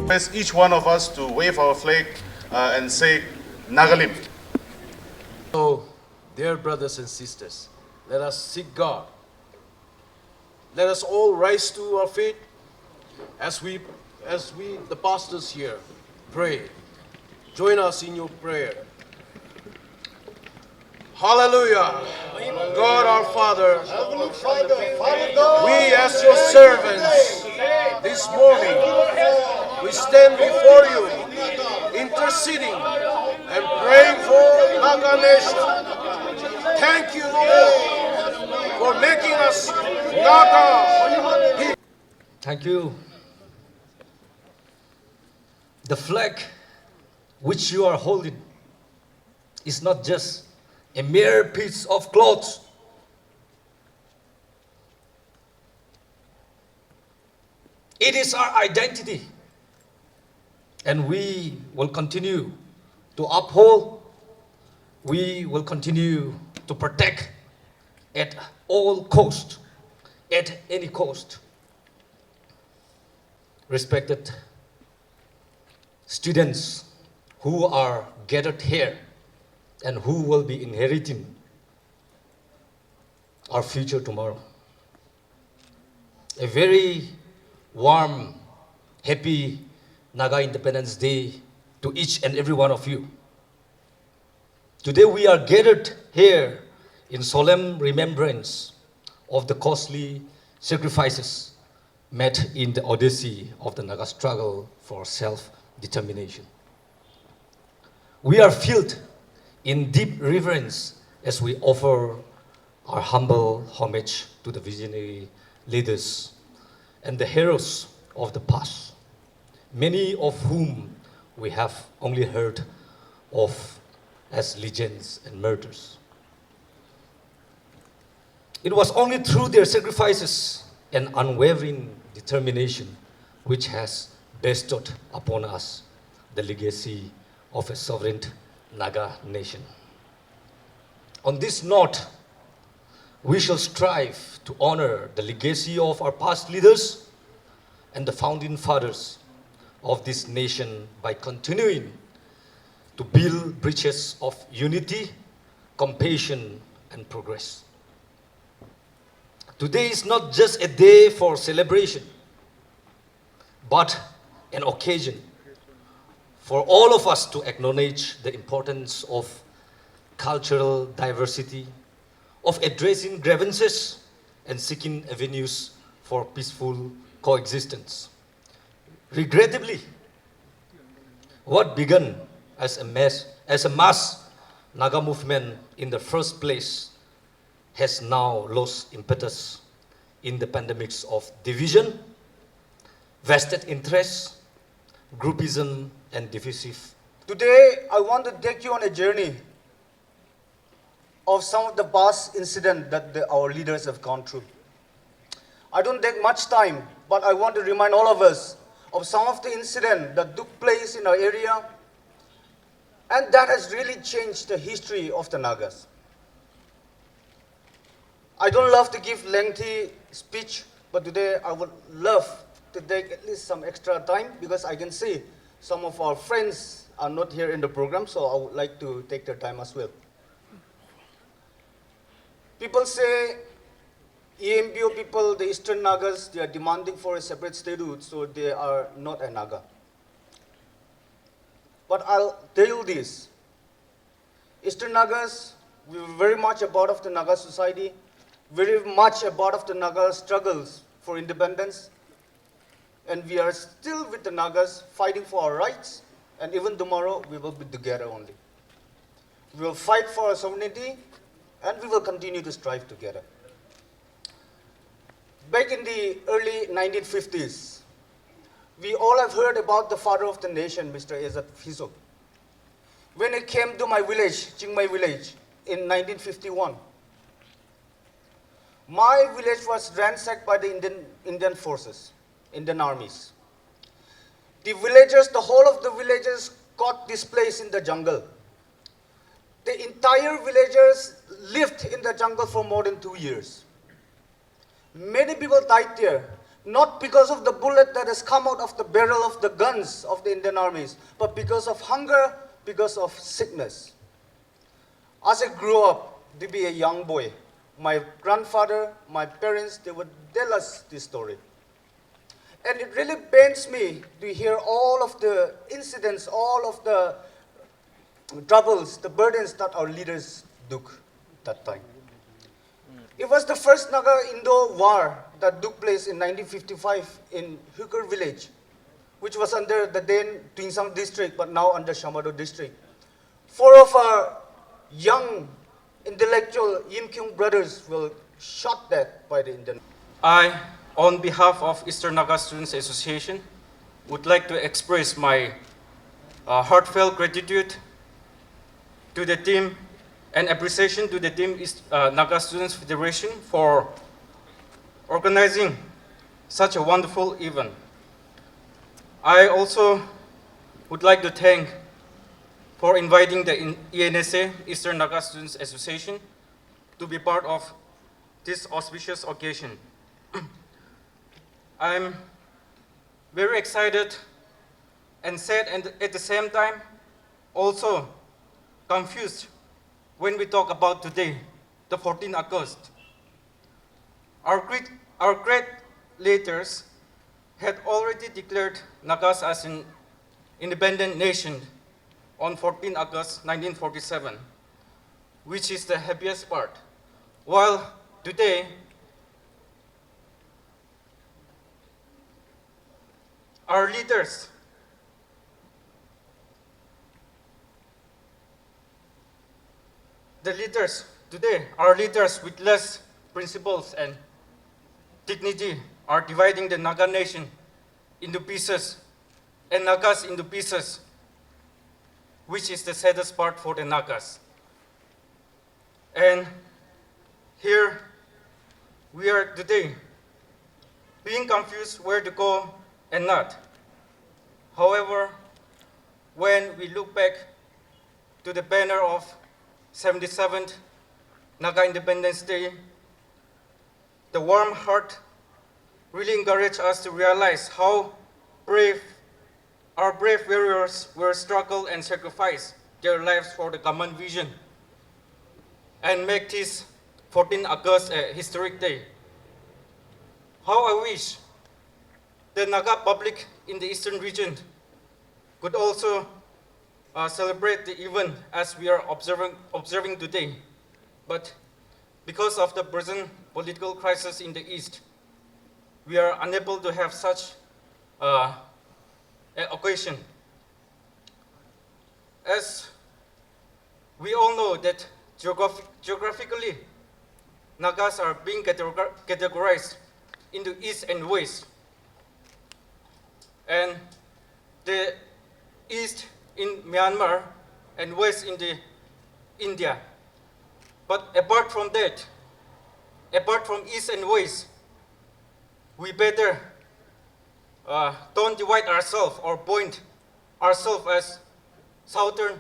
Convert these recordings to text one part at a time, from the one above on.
request each one of us to wave our flag and say Nagalim. So, dear brothers and sisters, let us seek God. Let us all rise to our feet as we, the pastors here, pray. Join us in your prayer. Hallelujah. God our Father, we as your servants this morning, we stand before you, interceding and praying for Naga nation. Thank you, Lord, for making us Naga. Thank you. The flag which you are holding is not just a mere piece of cloth. It is our identity, and we will continue to uphold, we will continue to protect at all cost, at any cost. Respected students who are gathered here and who will be inheriting our future tomorrow. A very warm, happy Naga Independence Day to each and every one of you. Today we are gathered here in solemn remembrance of the costly sacrifices made in the odyssey of the Naga struggle for self-determination. We are filled in deep reverence as we offer our humble homage to the visionary leaders and the heroes of the past, many of whom we have only heard of as legends and martyrs. It was only through their sacrifices and unwavering determination which has bestowed upon us the legacy of a sovereign Naga nation. On this note, we shall strive to honor the legacy of our past leaders and the founding fathers of this nation by continuing to build bridges of unity, compassion, and progress. Today is not just a day for celebration, but an occasion for all of us to acknowledge the importance of cultural diversity, of addressing grievances and seeking avenues for peaceful coexistence. Regrettably, what began as a mass Naga movement in the first place has now lost impetus in the pandemics of division, vested interests, groupism, and divisive. Today, I want to take you on a journey of some of the past incidents that our leaders have gone through. I don't take much time, but I want to remind all of us of some of the incidents that took place in our area, and that has really changed the history of the Nagas. I don't love to give lengthy speech, but today I would love to take at least some extra time because I can see some of our friends are not here in the program, so I would like to take their time as well. People say EMPO people, the Eastern Nagas, they are demanding for a separate statehood, so they are not a Naga. But I'll tell you this. Eastern Nagas, we were very much a part of the Naga society, very much a part of the Naga struggles for independence, and we are still with the Nagas fighting for our rights, and even tomorrow we will be together only. We will fight for our sovereignty, and we will continue to strive together. Back in the early 1950s, we all have heard about the father of the nation, Mr. Ezat Fiso. When he came to my village, Chingmai village, in 1951, my village was ransacked by the Indian forces, Indian armies. The villagers, the whole of the villagers got displaced in the jungle. The entire villagers lived in the jungle for more than 2 years. Many people died there. not because of the bullet that has come out of the barrel of the guns of the Indian armies, but because of hunger, because of sickness. As I grew up to be a young boy, my grandfather, my parents, they would tell us this story. And it really pains me to hear all of the incidents, all of the troubles, the burdens that our leaders took that time. It was the first Naga-Indo war that took place in 1955 in Hooker village, which was under the then Tuinsang district, but now under Shamado district. 4 of our young intellectual Yimkyung brothers were shot dead by the Indian. I, on behalf of Eastern Naga Students Association, would like to express my heartfelt gratitude to the team and appreciation to the team Naga Students Federation for organizing such a wonderful event. I also would like to thank for inviting the ENSA, Eastern Naga Students Association, to be part of this auspicious occasion. I'm very excited and sad, and at the same time also confused when we talk about today, the 14th August. Our great leaders had already declared Nagas as an independent nation on 14 August 1947, which is the happiest part. While today, our leaders with less principles and dignity are dividing the Naga nation into pieces and Nagas into pieces, which is the saddest part for the Nagas. And here we are today, being confused where to go and not. However, when we look back to the banner of 77th Naga Independence Day, the warm heart really encouraged us to realize how our brave warriors were struggle and sacrifice their lives for the common vision and make this 14 August a historic day. How I wish the Naga public in the eastern region could also celebrate the event as we are observing today. But because of the present political crisis in the east, we are unable to have such an occasion. As we all know that geographically, Nagas are being categorized into east and west. And the east in Myanmar and west in India. But apart from that, apart from east and west, we better don't divide ourselves or point ourselves as southern,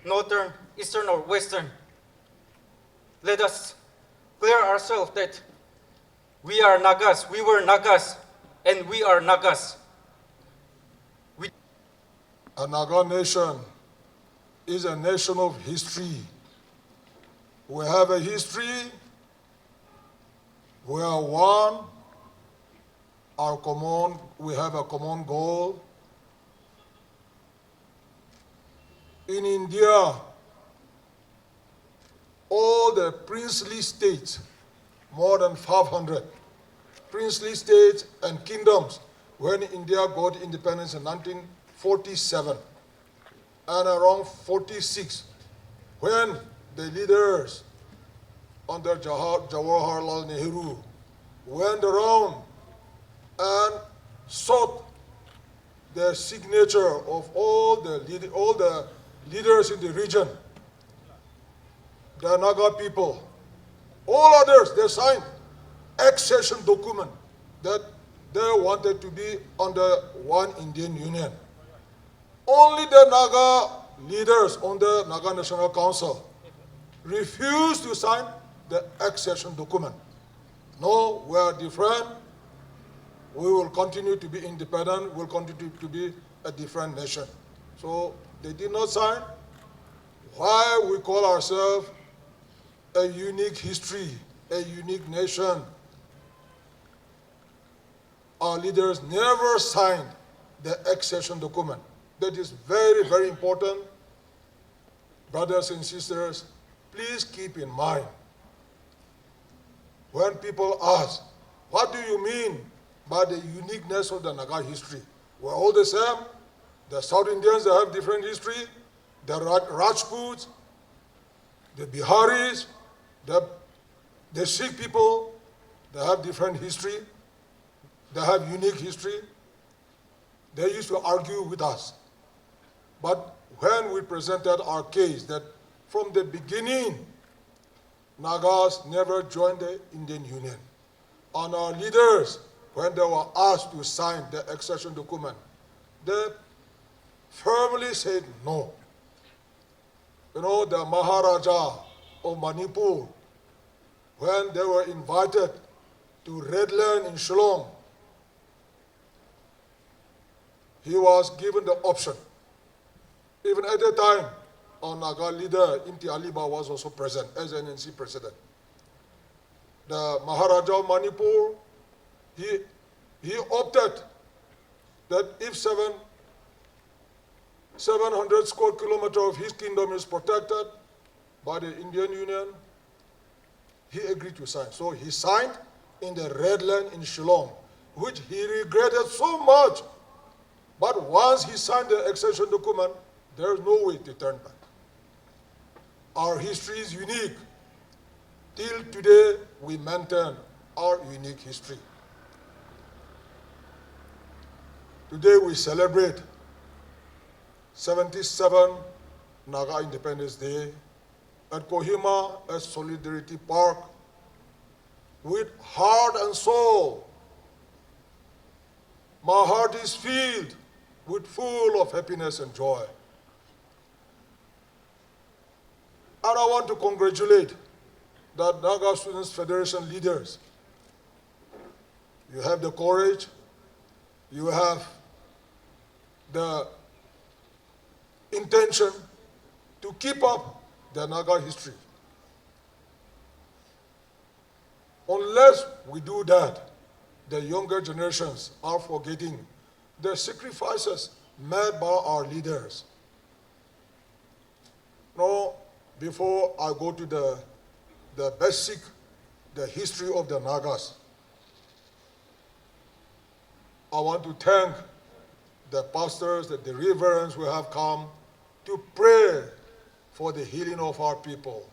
northern, eastern, or western. Let us clear ourselves that we are Nagas, we were Nagas, and we are Nagas. A Naga nation is a nation of history. We have a history. We are one. We have a common goal. In India, all the princely states, more than 500 princely states and kingdoms, when India got independence in 1947 and around 46, when the leaders under Jawaharlal Nehru went around and sought the signature of all the leaders in the region, the Naga people, all others, they signed accession document that they wanted to be under one Indian Union. Only the Naga leaders on the Naga National Council refused to sign the accession document. No, we are different. we will continue to be independent, we'll continue to be a different nation. So they did not sign. Why we call ourselves a unique history, a unique nation? Our leaders never signed the accession document. That is very, very important. Brothers and sisters, please keep in mind, when people ask, what do you mean by the uniqueness of the Naga history? We're all the same. The South Indians, they have different history. The Rajputs, the Biharis, the Sikh people, they have different history. They have unique history. They used to argue with us. But when we presented our case that from the beginning, Nagas never joined the Indian Union. And our leaders, when they were asked to sign the accession document, they firmly said no. You know, the Maharaja of Manipur, when they were invited to Red Land in Shillong, he was given the option. Even at that time, our Naga leader, Inti Aliba, was also present as NNC president. The Maharaja of Manipur, he opted that if 700 square kilometers of his kingdom is protected by the Indian Union, he agreed to sign. So he signed in the Red Land in Shillong, which he regretted so much. But once he signed the accession document, there is no way to turn back. Our history is unique. Till today, we maintain our unique history. Today we celebrate 77th Naga Independence Day at Kohima at Solidarity Park with heart and soul. My heart is filled with full of happiness and joy. And I want to congratulate the Naga Students Federation leaders. You have the courage, you have the intention to keep up the Naga history. Unless we do that, the younger generations are forgetting the sacrifices made by our leaders. Now, before I go to the basic, the history of the Nagas, I want to thank the pastors, the reverends who have come to pray for the healing of our people,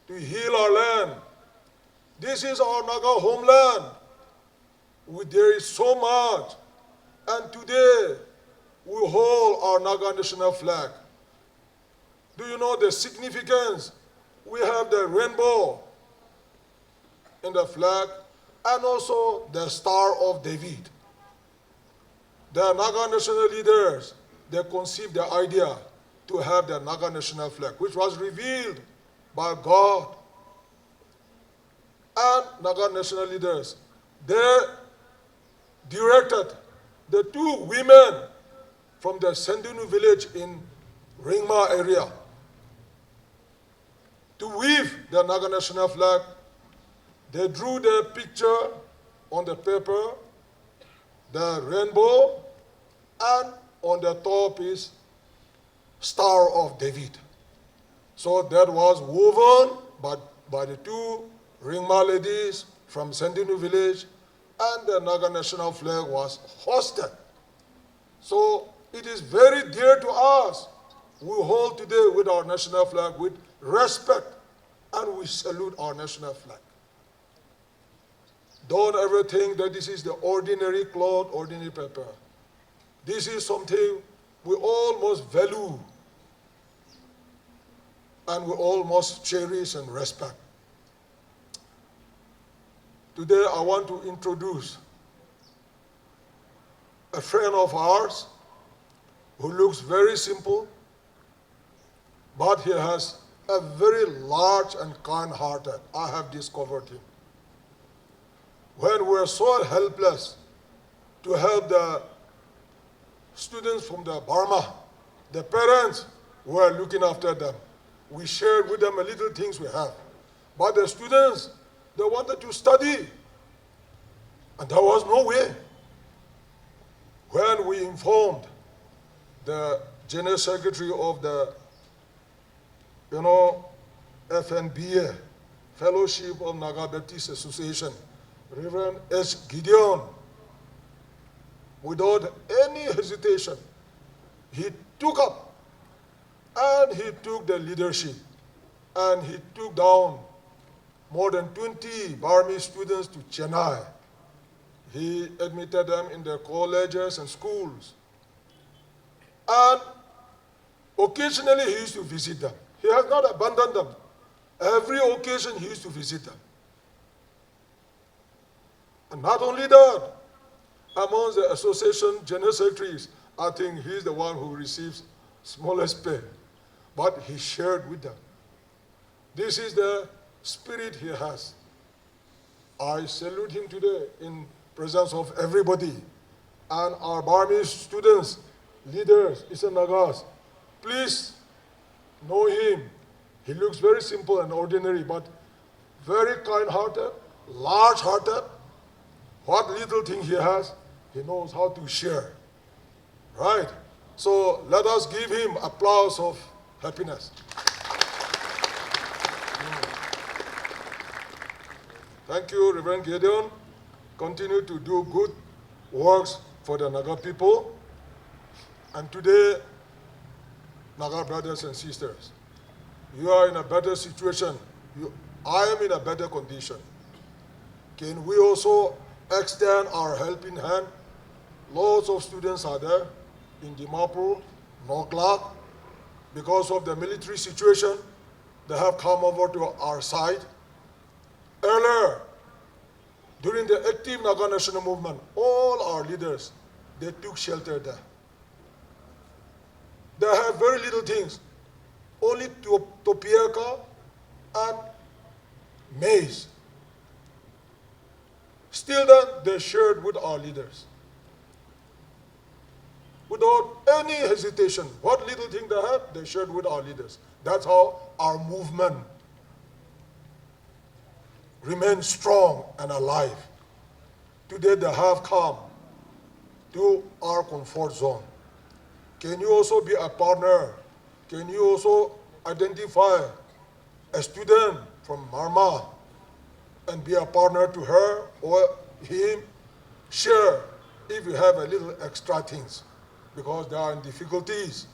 to heal our land. This is our Naga homeland. There is so much. And today, we hold our Naga national flag. Do you know the significance? We have the rainbow in the flag and also the Star of David. The Naga national leaders, they conceived the idea to have the Naga national flag, which was revealed by God. And Naga national leaders, they directed the two women from the Sendunu village in Ringma area to weave the Naga national flag. They drew the picture on the paper, the rainbow, and on the top is Star of David. So that was woven by the two Ringma ladies from Sendinu village, and the Naga national flag was hoisted. So it is very dear to us. We hold today with our national flag with respect, and we salute our national flag. Don't ever think that this is the ordinary cloth, ordinary paper. This is something we all must value and we all must cherish and respect. Today I want to introduce a friend of ours who looks very simple, but he has a very large and kind-hearted. I have discovered him. When we're so helpless, to help the students from the Burma, the parents who are looking after them. We shared with them a little things we have. But the students, they wanted to study. And there was no way. When we informed the General Secretary of the, FNBA, Fellowship of Naga Baptist Association, Reverend S. Gideon, without any hesitation, he took up and he took the leadership and he took down more than 20 Burmese students to Chennai. He admitted them in their colleges and schools. And occasionally he used to visit them. He has not abandoned them. Every occasion he used to visit them. And not only that, among the association general secretaries, I think he's the one who receives smallest pay. But he shared with them. This is the spirit he has. I salute him today in presence of everybody. And our Burmese students, leaders, Eastern Nagas, please know him. He looks very simple and ordinary, but very kind-hearted, large-hearted. What little thing he has, he knows how to share. Right? So let us give him applause of happiness. Thank you, Reverend Gideon. Continue to do good works for the Naga people. And today, Naga brothers and sisters, you are in a better situation. I am in a better condition. Can we also extend our helping hand? Lots of students are there in Dimapur, Noklak. Because of the military situation, they have come over to our side. Earlier, during the active Naga national movement, all our leaders, they took shelter there. They have very little things, only topiaka and maize. Still then, they shared with our leaders. Without any hesitation, what little thing they had, they shared with our leaders. That's how our movement remains strong and alive. Today they have come to our comfort zone. Can you also be a partner? Can you also identify a student from Myanmar and be a partner to her or him? Share if you have a little extra things, because they are in difficulties.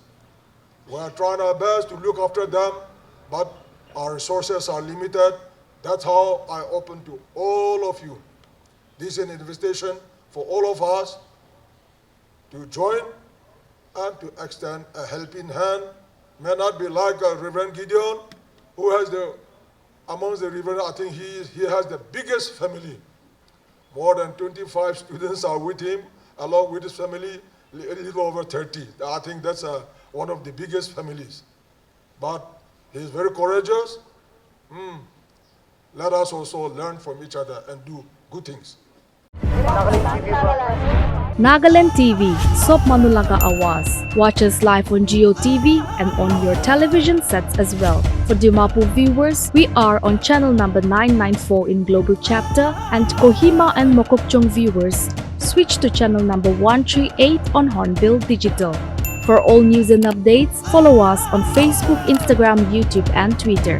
We are trying our best to look after them, but our resources are limited. That's how I open to all of you. This is an invitation for all of us to join and to extend a helping hand. May not be like Reverend Gideon, who has amongst the Reverend, I think he has the biggest family. More than 25 students are with him, along with his family, a little over 30. I think that's one of the biggest families. But he's very courageous. Let us also learn from each other and do good things. Nagaland TV, Sob Manulaga Awas. Watch us live on Geo TV and on your television sets as well. For Dimapur viewers, we are on channel number 994 in Global Chapter, and Kohima and Mokokchung viewers, switch to channel number 138 on Hornbill Digital. For all news and updates, follow us on Facebook, Instagram, YouTube, and Twitter.